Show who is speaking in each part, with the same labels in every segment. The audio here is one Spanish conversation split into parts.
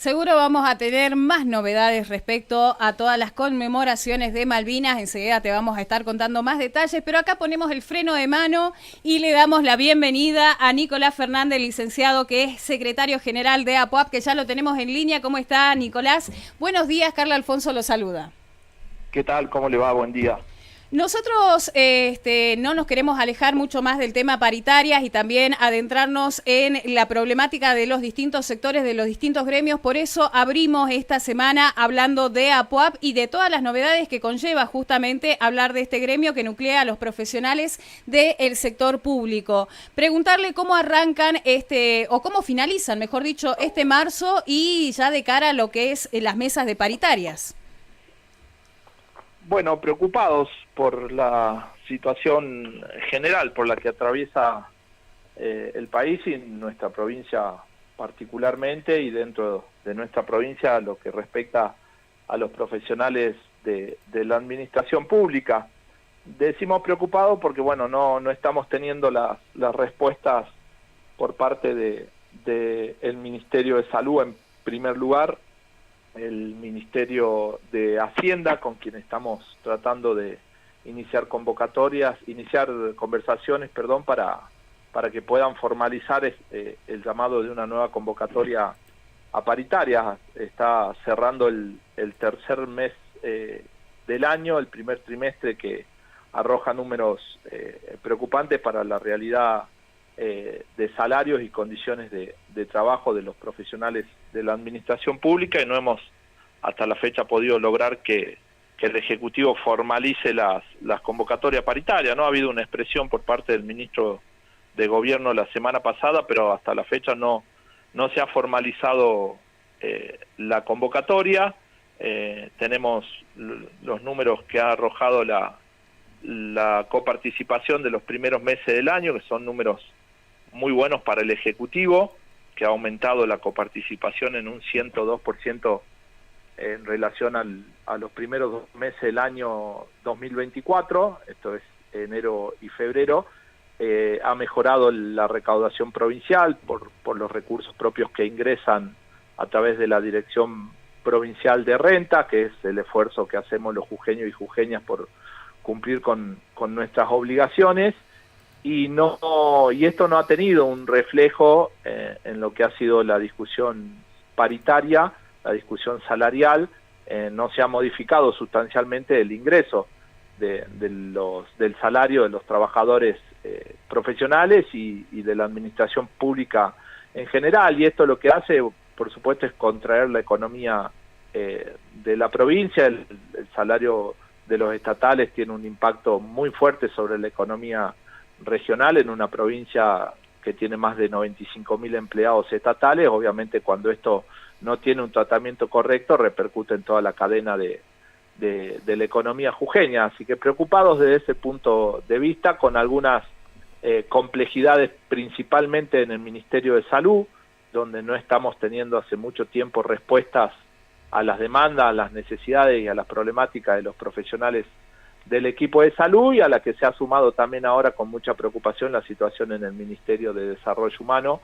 Speaker 1: Seguro vamos a tener más novedades respecto a todas las conmemoraciones de Malvinas. Enseguida te vamos a estar contando más detalles, pero acá ponemos el freno de mano y le damos la bienvenida a Nicolás Fernández, licenciado, que es secretario general de APUAP, que ya lo tenemos en línea. ¿Cómo está, Nicolás? Buenos días, Carla Alfonso lo saluda.
Speaker 2: ¿Qué tal? ¿Cómo le va? Buen día.
Speaker 1: Nosotros no nos queremos alejar mucho más del tema paritarias y también adentrarnos en la problemática de los distintos sectores, de los distintos gremios. Por eso abrimos esta semana hablando de APUAP y de todas las novedades que conlleva justamente hablar de este gremio que nuclea a los profesionales del sector público. Preguntarle cómo arrancan o cómo finalizan, mejor dicho, este marzo y ya de cara a lo que es las mesas de paritarias.
Speaker 2: Bueno, preocupados por la situación general por la que atraviesa el país y nuestra provincia particularmente, y dentro de nuestra provincia lo que respecta a los profesionales de la administración pública. Decimos preocupados porque bueno, no estamos teniendo las respuestas por parte de el Ministerio de Salud en primer lugar, el Ministerio de Hacienda, con quien estamos tratando de iniciar conversaciones, para que puedan formalizar el llamado de una nueva convocatoria a paritarias. Está cerrando el tercer mes del año, el primer trimestre, que arroja números preocupantes para la realidad de salarios y condiciones de trabajo de los profesionales de la administración pública, y no hemos hasta la fecha podido lograr que el Ejecutivo formalice las convocatorias paritarias. No ha habido una expresión por parte del ministro de Gobierno la semana pasada, pero hasta la fecha no se ha formalizado la convocatoria. Tenemos los números que ha arrojado la coparticipación de los primeros meses del año, que son números muy buenos para el Ejecutivo, que ha aumentado la coparticipación en un 102% en relación a los primeros 2 meses del año 2024, esto es enero y febrero. Ha mejorado la recaudación provincial por los recursos propios que ingresan a través de la Dirección Provincial de Renta, que es el esfuerzo que hacemos los jujeños y jujeñas por cumplir con nuestras obligaciones. Y esto no ha tenido un reflejo en lo que ha sido la discusión paritaria, la discusión salarial. No se ha modificado sustancialmente el ingreso del salario de los trabajadores profesionales y de la administración pública en general, y esto lo que hace, por supuesto, es contraer la economía de la provincia. El salario de los estatales tiene un impacto muy fuerte sobre la economía regional en una provincia que tiene más de 95.000 empleados estatales. Obviamente, cuando esto no tiene un tratamiento correcto, repercute en toda la cadena de la economía jujeña. Así que preocupados desde ese punto de vista, con algunas complejidades principalmente en el Ministerio de Salud, donde no estamos teniendo hace mucho tiempo respuestas a las demandas, a las necesidades y a las problemáticas de los profesionales del equipo de salud, y a la que se ha sumado también ahora con mucha preocupación la situación en el Ministerio de Desarrollo Humano,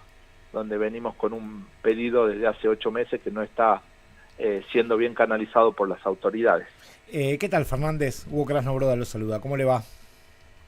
Speaker 2: donde venimos con un pedido desde hace 8 meses que no está siendo bien canalizado por las autoridades.
Speaker 3: ¿Qué tal, Fernández? Hugo Krasno Broda lo saluda. ¿Cómo le va?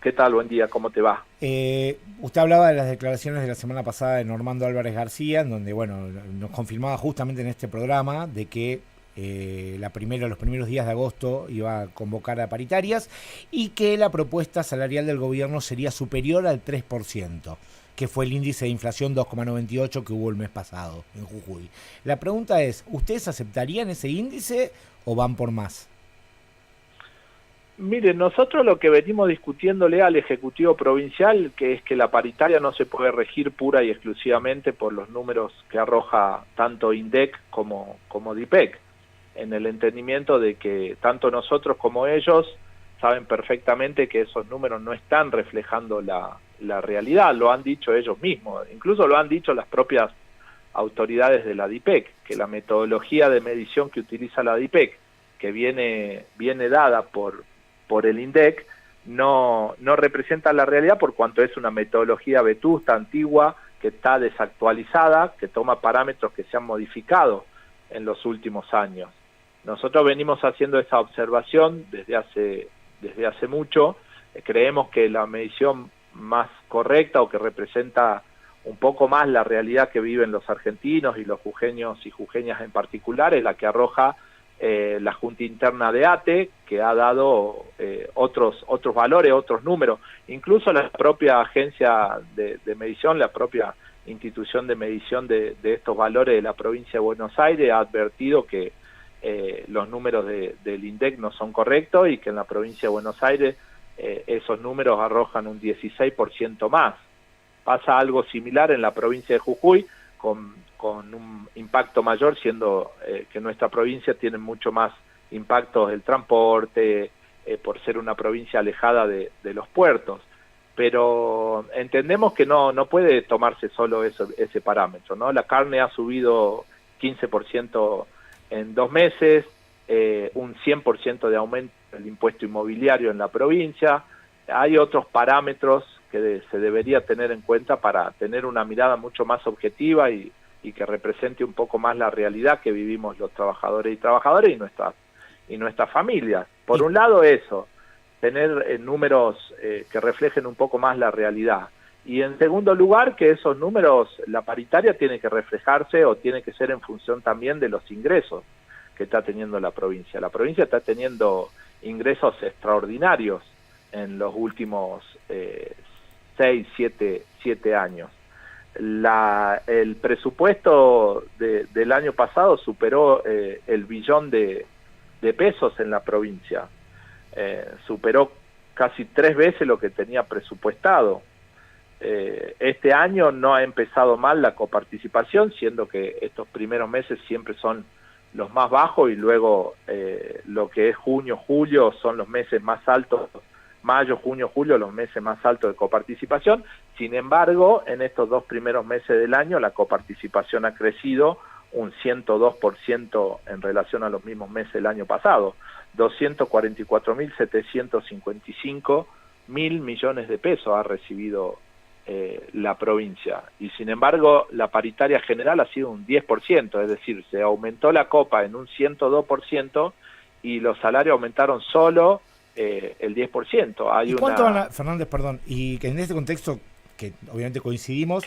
Speaker 2: ¿Qué tal? Buen día, ¿cómo te va?
Speaker 3: Usted hablaba de las declaraciones de la semana pasada de Normando Álvarez García, en donde nos confirmaba justamente en este programa de que los primeros días de agosto iba a convocar a paritarias y que la propuesta salarial del gobierno sería superior al 3%, que fue el índice de inflación 2,98 que hubo el mes pasado en Jujuy. La pregunta es, ¿ustedes aceptarían ese índice o van por más?
Speaker 2: Miren, nosotros lo que venimos discutiéndole al Ejecutivo Provincial, que es que la paritaria no se puede regir pura y exclusivamente por los números que arroja tanto INDEC como DIPEC, en el entendimiento de que tanto nosotros como ellos saben perfectamente que esos números no están reflejando la realidad. Lo han dicho ellos mismos, incluso lo han dicho las propias autoridades de la DIPEC, que la metodología de medición que utiliza la DIPEC, que viene dada por el INDEC, no representa la realidad, por cuanto es una metodología vetusta, antigua, que está desactualizada, que toma parámetros que se han modificado en los últimos años. Nosotros venimos haciendo esa observación desde hace mucho. Creemos que la medición más correcta o que representa un poco más la realidad que viven los argentinos y los jujeños y jujeñas en particular es la que arroja la Junta Interna de ATE, que ha dado otros valores, otros números. Incluso la propia agencia de medición, la propia institución de medición de estos valores de la provincia de Buenos Aires ha advertido que los números del INDEC no son correctos y que en la provincia de Buenos Aires esos números arrojan un 16% más. Pasa algo similar en la provincia de Jujuy, con un impacto mayor, siendo que nuestra provincia tiene mucho más impactos del transporte, por ser una provincia alejada de los puertos. Pero entendemos que no puede tomarse solo ese parámetro, ¿no? La carne ha subido 15% en 2 meses, un 100% de aumento del impuesto inmobiliario en la provincia. Hay otros parámetros que se debería tener en cuenta para tener una mirada mucho más objetiva y que represente un poco más la realidad que vivimos los trabajadores y trabajadoras y nuestras familias. Por un lado eso, tener números que reflejen un poco más la realidad. Y en segundo lugar, que esos números, la paritaria tiene que reflejarse o tiene que ser en función también de los ingresos que está teniendo la provincia. La provincia está teniendo ingresos extraordinarios en los últimos 6, 7 años. El presupuesto del año pasado superó el billón de pesos en la provincia. Superó casi 3 veces lo que tenía presupuestado. Este año no ha empezado mal la coparticipación, siendo que estos primeros meses siempre son los más bajos y luego lo que es junio, julio son los meses más altos, mayo, junio, julio, los meses más altos de coparticipación. Sin embargo, en estos 2 primeros meses del año la coparticipación ha crecido un 102% en relación a los mismos meses del año pasado, 244.755 millones de pesos ha recibido la provincia, y sin embargo la paritaria general ha sido un 10%, es decir, se aumentó la copa en un 102% y los salarios aumentaron solo el 10%.
Speaker 3: ¿Y cuánto van a, Fernández, perdón, y que en este contexto, que obviamente coincidimos,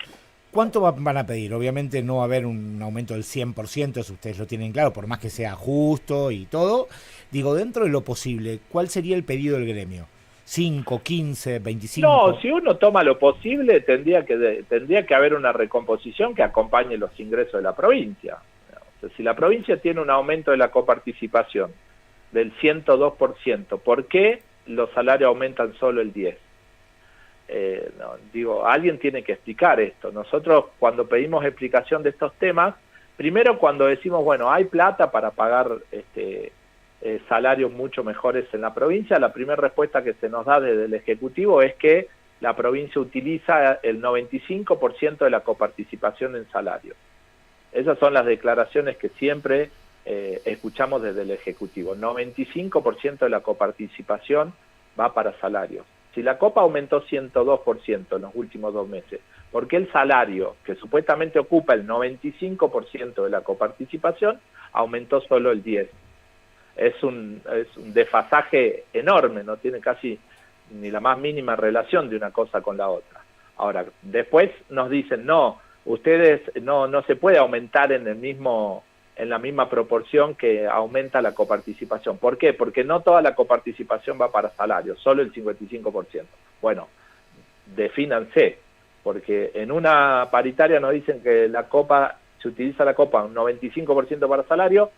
Speaker 3: cuánto van a pedir? Obviamente no va a haber un aumento del 100%, eso ustedes lo tienen claro, por más que sea justo y todo. Digo, dentro de lo posible, ¿cuál sería el pedido del gremio? 5, 15, 25.
Speaker 2: No, si uno toma lo posible, tendría que haber una recomposición que acompañe los ingresos de la provincia. O sea, si la provincia tiene un aumento de la coparticipación del 102%, ¿por qué los salarios aumentan solo el 10%? Alguien tiene que explicar esto. Nosotros cuando pedimos explicación de estos temas, primero cuando decimos, bueno, hay plata para pagar salarios mucho mejores en la provincia, la primera respuesta que se nos da desde el Ejecutivo es que la provincia utiliza el 95% de la coparticipación en salarios. Esas son las declaraciones que siempre escuchamos desde el Ejecutivo. 95% de la coparticipación va para salarios. Si la copa aumentó 102% en los últimos 2 meses, ¿por qué el salario, que supuestamente ocupa el 95% de la coparticipación, aumentó solo el 10%? Es un desfasaje enorme, no tiene casi ni la más mínima relación de una cosa con la otra. Ahora, después nos dicen, no, ustedes no se puede aumentar en la misma proporción que aumenta la coparticipación. ¿Por qué? Porque no toda la coparticipación va para salarios, solo el 55%. Bueno, defínanse, porque en una paritaria nos dicen que se utiliza la copa un 95% para salario,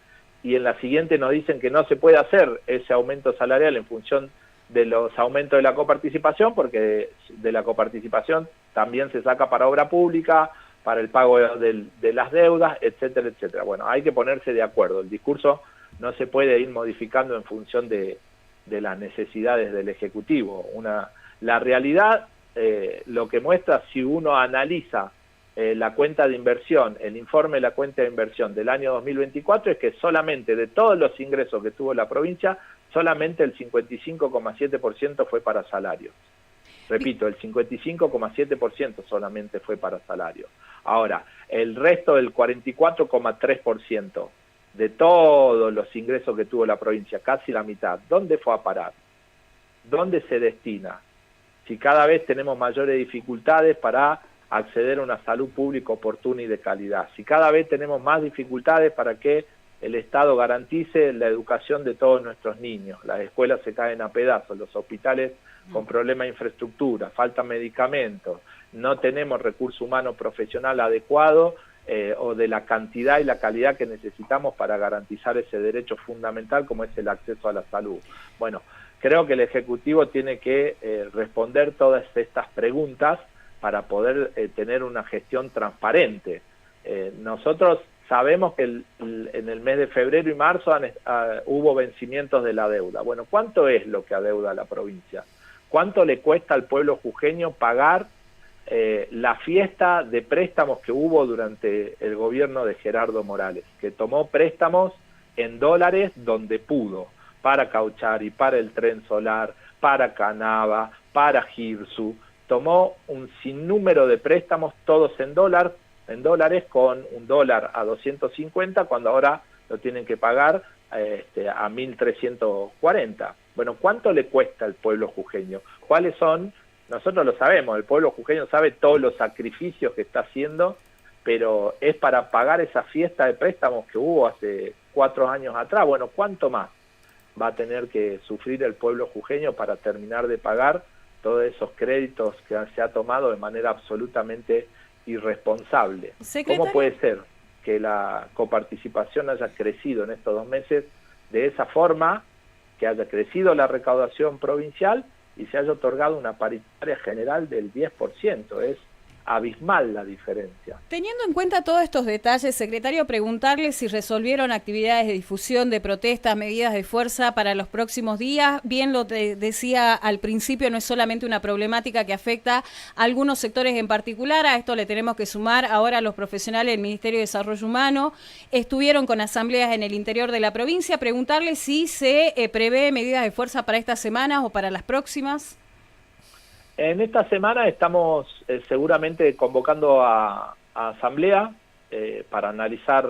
Speaker 2: y en la siguiente nos dicen que no se puede hacer ese aumento salarial en función de los aumentos de la coparticipación, porque de la coparticipación también se saca para obra pública, para el pago de las deudas, etcétera, etcétera. Bueno, hay que ponerse de acuerdo. El discurso no se puede ir modificando en función de las necesidades del Ejecutivo. La realidad, lo que muestra, si uno analiza la cuenta de inversión, el informe de la cuenta de inversión del año 2024, es que solamente de todos los ingresos que tuvo la provincia, solamente el 55,7% fue para salarios. Repito, el 55,7% solamente fue para salarios. Ahora, el resto del 44,3% de todos los ingresos que tuvo la provincia, casi la mitad, ¿dónde fue a parar? ¿Dónde se destina? Si cada vez tenemos mayores dificultades para acceder a una salud pública oportuna y de calidad, si cada vez tenemos más dificultades para que el Estado garantice la educación de todos nuestros niños, las escuelas se caen a pedazos, los hospitales con problemas de infraestructura, faltan medicamentos, no tenemos recurso humano profesional adecuado, o de la cantidad y la calidad que necesitamos para garantizar ese derecho fundamental como es el acceso a la salud. Bueno, creo que el Ejecutivo tiene que responder todas estas preguntas para poder tener una gestión transparente. Nosotros sabemos que en el mes de febrero y marzo hubo vencimientos de la deuda. Bueno, ¿cuánto es lo que adeuda la provincia? ¿Cuánto le cuesta al pueblo jujeño pagar la fiesta de préstamos que hubo durante el gobierno de Gerardo Morales, que tomó préstamos en dólares donde pudo, para Cauchari, para el Tren Solar, para Canava, para Girsu, tomó un sinnúmero de préstamos, todos en dólares, con un dólar a 250, cuando ahora lo tienen que pagar a 1.340. Bueno, ¿cuánto le cuesta al pueblo jujeño? ¿Cuáles son? Nosotros lo sabemos, el pueblo jujeño sabe todos los sacrificios que está haciendo, pero es para pagar esa fiesta de préstamos que hubo hace 4 años atrás. Bueno, ¿cuánto más va a tener que sufrir el pueblo jujeño para terminar de pagar todos esos créditos que se ha tomado de manera absolutamente irresponsable?
Speaker 1: Secretario.
Speaker 2: ¿Cómo puede ser que la coparticipación haya crecido en estos 2 meses de esa forma, que haya crecido la recaudación provincial y se haya otorgado una paritaria general del 10%? Es abismal la diferencia.
Speaker 1: Teniendo en cuenta todos estos detalles, secretario, preguntarle si resolvieron actividades de difusión, de protestas, medidas de fuerza para los próximos días. Bien lo decía al principio, no es solamente una problemática que afecta a algunos sectores en particular, a esto le tenemos que sumar ahora a los profesionales del Ministerio de Desarrollo Humano. Estuvieron con asambleas en el interior de la provincia. Preguntarle si se prevé medidas de fuerza para estas semanas o para las próximas.
Speaker 2: En esta semana estamos seguramente convocando a asamblea para analizar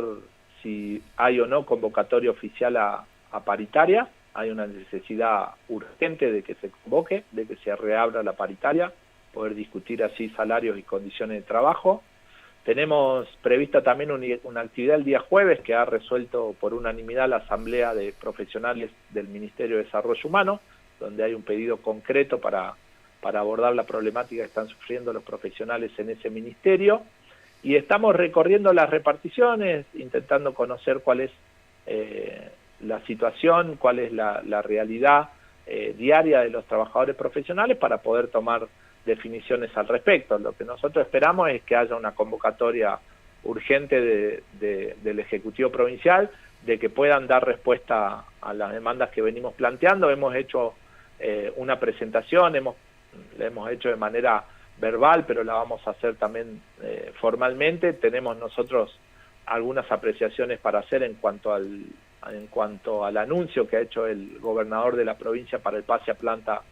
Speaker 2: si hay o no convocatoria oficial a paritaria. Hay una necesidad urgente de que se convoque, de que se reabra la paritaria, poder discutir así salarios y condiciones de trabajo. Tenemos prevista también una actividad el día jueves que ha resuelto por unanimidad la asamblea de profesionales del Ministerio de Desarrollo Humano, donde hay un pedido concreto para abordar la problemática que están sufriendo los profesionales en ese ministerio, y estamos recorriendo las reparticiones, intentando conocer cuál es la situación, cuál es la realidad diaria de los trabajadores profesionales para poder tomar definiciones al respecto. Lo que nosotros esperamos es que haya una convocatoria urgente del Ejecutivo Provincial, de que puedan dar respuesta a las demandas que venimos planteando. Hemos hecho una presentación, la hemos hecho de manera verbal, pero la vamos a hacer también formalmente. Tenemos nosotros algunas apreciaciones para hacer en cuanto al anuncio que ha hecho el gobernador de la provincia para el pase a planta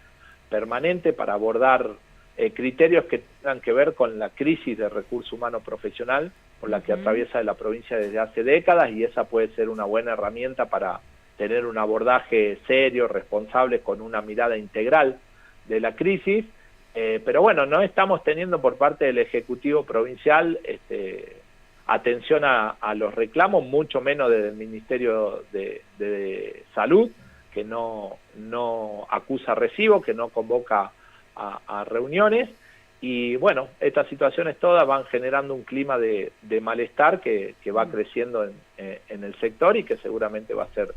Speaker 2: permanente, para abordar criterios que tengan que ver con la crisis de recurso humano profesional por la que atraviesa la provincia desde hace décadas, y esa puede ser una buena herramienta para tener un abordaje serio, responsable, con una mirada integral de la crisis. Pero bueno, no estamos teniendo por parte del Ejecutivo Provincial atención a los reclamos, mucho menos desde el Ministerio de Salud, que no acusa recibo, que no convoca a reuniones. Y bueno, estas situaciones todas van generando un clima de malestar que va creciendo en el sector y que seguramente va a ser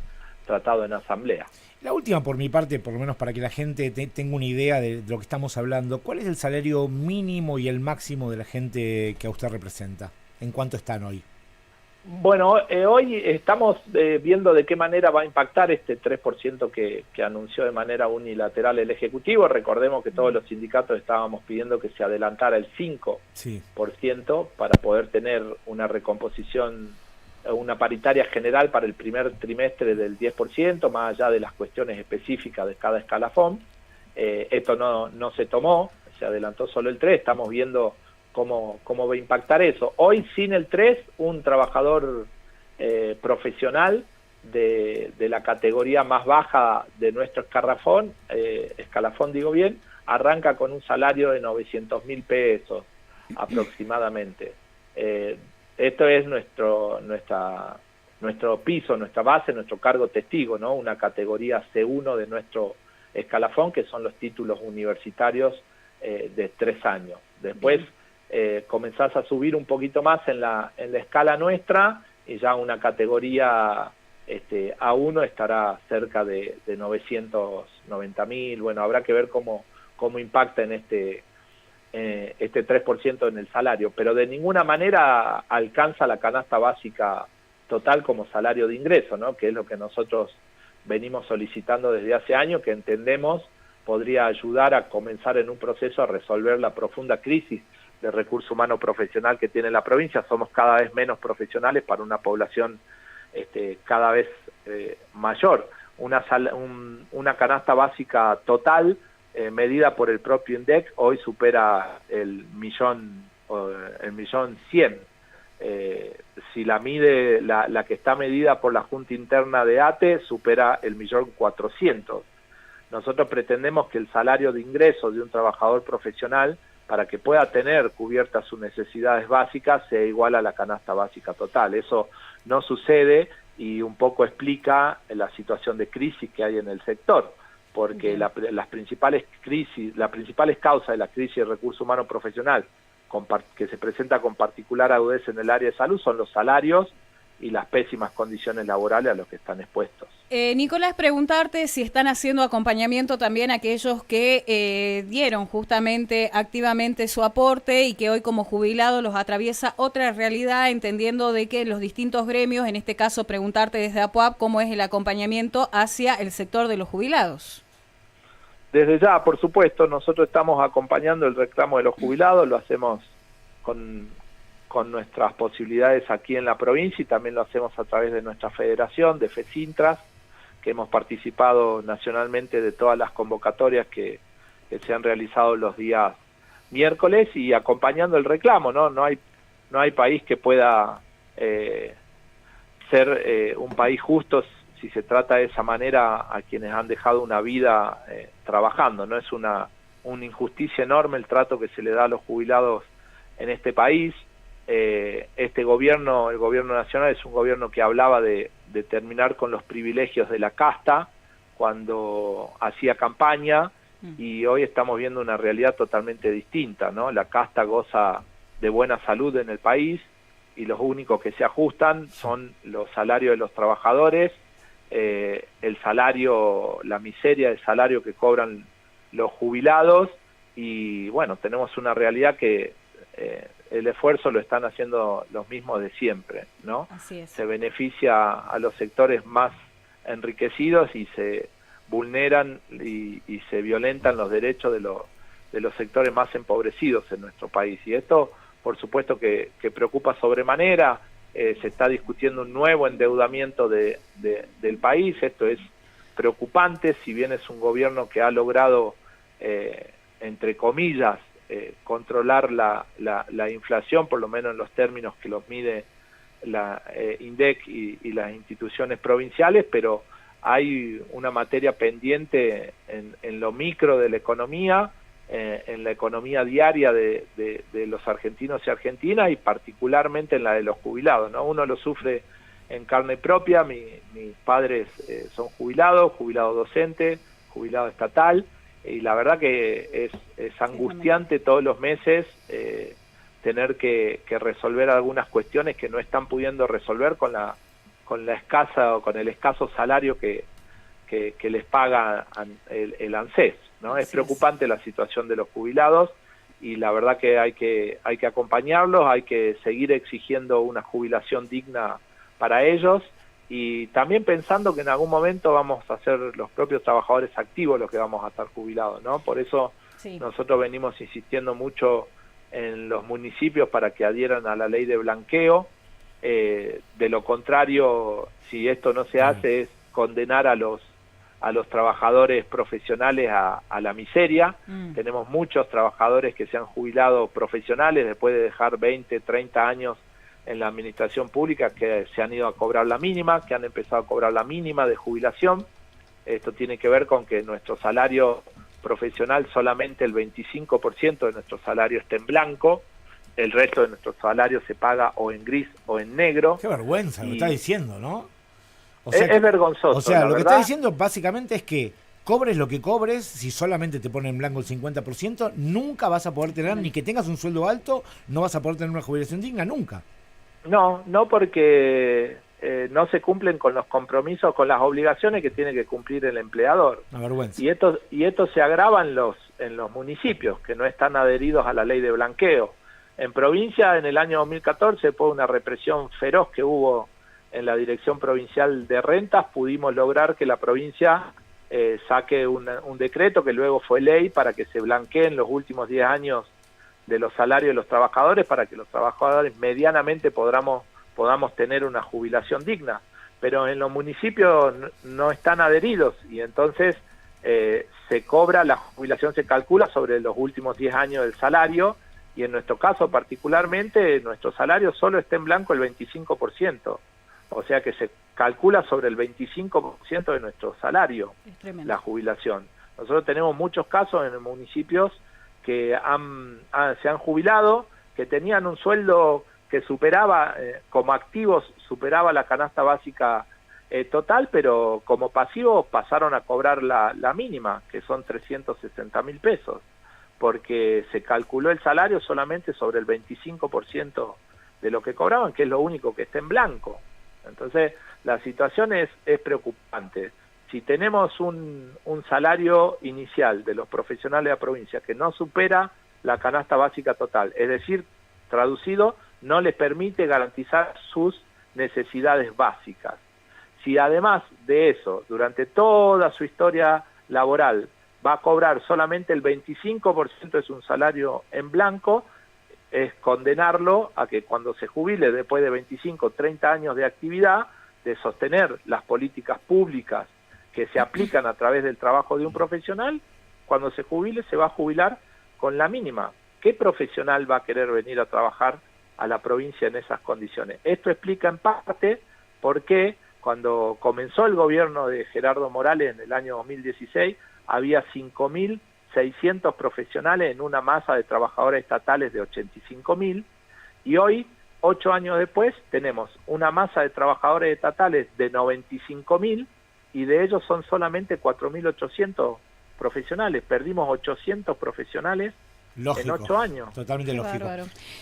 Speaker 2: tratado en asamblea.
Speaker 3: La última por mi parte, por lo menos para que la gente tenga una idea de lo que estamos hablando, ¿cuál es el salario mínimo y el máximo de la gente que a usted representa? ¿En cuánto están hoy?
Speaker 2: Bueno, hoy estamos viendo de qué manera va a impactar este 3% que anunció de manera unilateral el Ejecutivo. Recordemos que todos los sindicatos estábamos pidiendo que se adelantara el 5% para poder tener una recomposición, una paritaria general para el primer trimestre del 10%, más allá de las cuestiones específicas de cada escalafón. Esto no se tomó, se adelantó solo el 3%, estamos viendo cómo va a impactar eso. Hoy, sin el 3, un trabajador profesional de la categoría más baja de nuestro escalafón digo bien, arranca con un salario de 900.000 pesos aproximadamente. Esto es nuestro piso, nuestra base, nuestro cargo testigo, ¿no? Una categoría C1 de nuestro escalafón, que son los títulos universitarios de 3 años. Después comenzás a subir un poquito más en la escala nuestra, y ya una categoría A1 estará cerca de 990.000. Bueno, habrá que ver cómo impacta en este 3% en el salario, pero de ninguna manera alcanza la canasta básica total como salario de ingreso, ¿no? Que es lo que nosotros venimos solicitando desde hace años, que entendemos podría ayudar a comenzar en un proceso a resolver la profunda crisis de recurso humano profesional que tiene la provincia. Somos cada vez menos profesionales para una población cada vez mayor. Una canasta básica total medida por el propio INDEC hoy supera el 1.100.000. Si la mide la que está medida por la Junta Interna de ATE, supera el 1.400.000. Nosotros pretendemos que el salario de ingreso de un trabajador profesional, para que pueda tener cubiertas sus necesidades básicas, sea igual a la canasta básica total. Eso no sucede y un poco explica la situación de crisis que hay en el sector, porque las principales causas de la crisis de recurso humano profesional que se presenta con particular agudeza en el área de salud son los salarios y las pésimas condiciones laborales a los que están expuestos.
Speaker 1: Nicolás, preguntarte si están haciendo acompañamiento también a aquellos que dieron justamente activamente su aporte y que hoy como jubilados los atraviesa otra realidad, entendiendo de que los distintos gremios, en este caso preguntarte desde APUAP, ¿cómo es el acompañamiento hacia el sector de los jubilados?
Speaker 2: Desde ya, por supuesto, nosotros estamos acompañando el reclamo de los jubilados, lo hacemos con nuestras posibilidades aquí en la provincia y también lo hacemos a través de nuestra federación, de FECINTRAS, que hemos participado nacionalmente de todas las convocatorias que se han realizado los días miércoles y acompañando el reclamo, ¿no? No hay país que pueda ser un país justo si se trata de esa manera a quienes han dejado una vida trabajando, ¿no? Es una injusticia enorme el trato que se le da a los jubilados en este país. Este gobierno, el gobierno nacional, es un gobierno que hablaba de terminar con los privilegios de la casta cuando hacía campaña, y hoy estamos viendo una realidad totalmente distinta, ¿no? La casta goza de buena salud en el país y los únicos que se ajustan son los salarios de los trabajadores, el salario, la miseria de salario que cobran los jubilados, y bueno, tenemos una realidad que el esfuerzo lo están haciendo los mismos de siempre, ¿no?
Speaker 1: Así es.
Speaker 2: Se beneficia a los sectores más enriquecidos y se vulneran y se violentan los derechos de los sectores más empobrecidos en nuestro país. Y esto, por supuesto, que preocupa sobremanera. Se está discutiendo un nuevo endeudamiento del país. Esto es preocupante, si bien es un gobierno que ha logrado, entre comillas, controlar la inflación, por lo menos en los términos que los mide la INDEC y las instituciones provinciales, pero hay una materia pendiente en lo micro de la economía, en la economía diaria de los argentinos y argentinas, y particularmente en la de los jubilados, ¿no? Uno lo sufre en carne propia. Mis padres son jubilado docente, jubilado estatal, y la verdad que es angustiante todos los meses tener que resolver algunas cuestiones que no están pudiendo resolver con la escasa o con el escaso salario que les paga el ANSES, ¿no? Es preocupante la situación de los jubilados, y la verdad que hay que acompañarlos, hay que seguir exigiendo una jubilación digna para ellos, y también pensando que en algún momento vamos a ser los propios trabajadores activos los que vamos a estar jubilados, ¿no? Por eso nosotros venimos insistiendo mucho en los municipios para que adhieran a la ley de blanqueo. De lo contrario, si esto no se hace, es condenar a los trabajadores profesionales a la miseria. Tenemos muchos trabajadores que se han jubilado profesionales después de dejar 20, 30 años en la administración pública que se han ido a cobrar la mínima, que han empezado a cobrar la mínima de jubilación. Esto tiene que ver con que nuestro salario profesional, solamente el 25% de nuestro salario está en blanco, el resto de nuestro salario se paga o en gris o en negro.
Speaker 3: Qué vergüenza lo que está diciendo, ¿no? O
Speaker 2: sea, es vergonzoso.
Speaker 3: O sea, lo que está diciendo básicamente es que cobres lo que cobres, si solamente te ponen en blanco el 50%, nunca vas a poder tener, ni que tengas un sueldo alto, no vas a poder tener una jubilación digna, nunca.
Speaker 2: No porque no se cumplen con los compromisos, con las obligaciones que tiene que cumplir el empleador.
Speaker 3: Una vergüenza.
Speaker 2: Y esto se agrava en los municipios que no están adheridos a la ley de blanqueo. En provincia, en el año 2014, después de una represión feroz que hubo en la Dirección Provincial de Rentas, pudimos lograr que la provincia saque un decreto que luego fue ley para que se blanqueen los últimos 10 años de los salarios de los trabajadores, para que los trabajadores medianamente podamos tener una jubilación digna. Pero en los municipios no están adheridos y entonces se cobra, la jubilación se calcula sobre los últimos 10 años del salario, y en nuestro caso particularmente nuestro salario solo está en blanco el 25%, o sea que se calcula sobre el 25% de nuestro salario la jubilación. Nosotros tenemos muchos casos en municipios que se han jubilado, que tenían un sueldo que superaba, como activos, superaba la canasta básica total, pero como pasivos pasaron a cobrar la mínima, que son 360.000 pesos, porque se calculó el salario solamente sobre el 25% de lo que cobraban, que es lo único que está en blanco. Entonces, la situación es preocupante. Si tenemos un salario inicial de los profesionales de la provincia que no supera la canasta básica total, es decir, traducido, no les permite garantizar sus necesidades básicas. Si además de eso, durante toda su historia laboral, va a cobrar solamente el 25% de su salario en blanco, es condenarlo a que cuando se jubile después de 25 o 30 años de actividad, de sostener las políticas públicas que se aplican a través del trabajo de un profesional, cuando se jubile se va a jubilar con la mínima. ¿Qué profesional va a querer venir a trabajar a la provincia en esas condiciones? Esto explica en parte por qué cuando comenzó el gobierno de Gerardo Morales en el año 2016, había 5.600 profesionales en una masa de trabajadores estatales de 85.000, y hoy, 8 años después, tenemos una masa de trabajadores estatales de 95.000, y de ellos son solamente 4.800 profesionales. Perdimos 800 profesionales. Lógico, en 8 años.
Speaker 3: Totalmente lógico.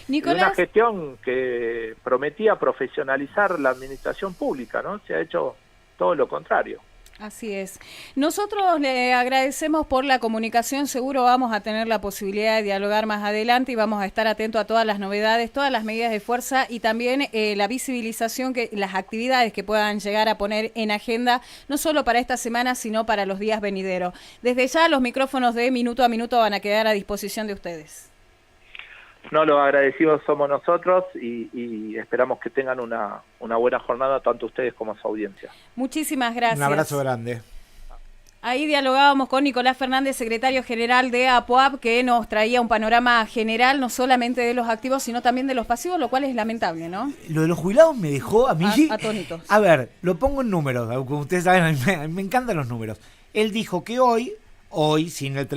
Speaker 1: Nicolás,
Speaker 2: y una gestión que prometía profesionalizar la administración pública, ¿no? Se ha hecho todo lo contrario.
Speaker 1: Así es. Nosotros le agradecemos por la comunicación. Seguro vamos a tener la posibilidad de dialogar más adelante y vamos a estar atentos a todas las novedades, todas las medidas de fuerza y también la visibilización, las actividades que puedan llegar a poner en agenda, no solo para esta semana, sino para los días venideros. Desde ya los micrófonos de Minuto a Minuto van a quedar a disposición de ustedes.
Speaker 2: No, los agradecidos somos nosotros y esperamos que tengan una buena jornada, tanto ustedes como su audiencia.
Speaker 1: Muchísimas gracias.
Speaker 3: Un abrazo grande.
Speaker 1: Ahí dialogábamos con Nicolás Fernández, secretario general de APOAP, que nos traía un panorama general, no solamente de los activos, sino también de los pasivos, lo cual es lamentable, ¿no?
Speaker 3: Lo de los jubilados me dejó a mí...
Speaker 1: Atónitos.
Speaker 3: A ver, lo pongo en números, como ustedes saben, me encantan los números. Él dijo que hoy, sin el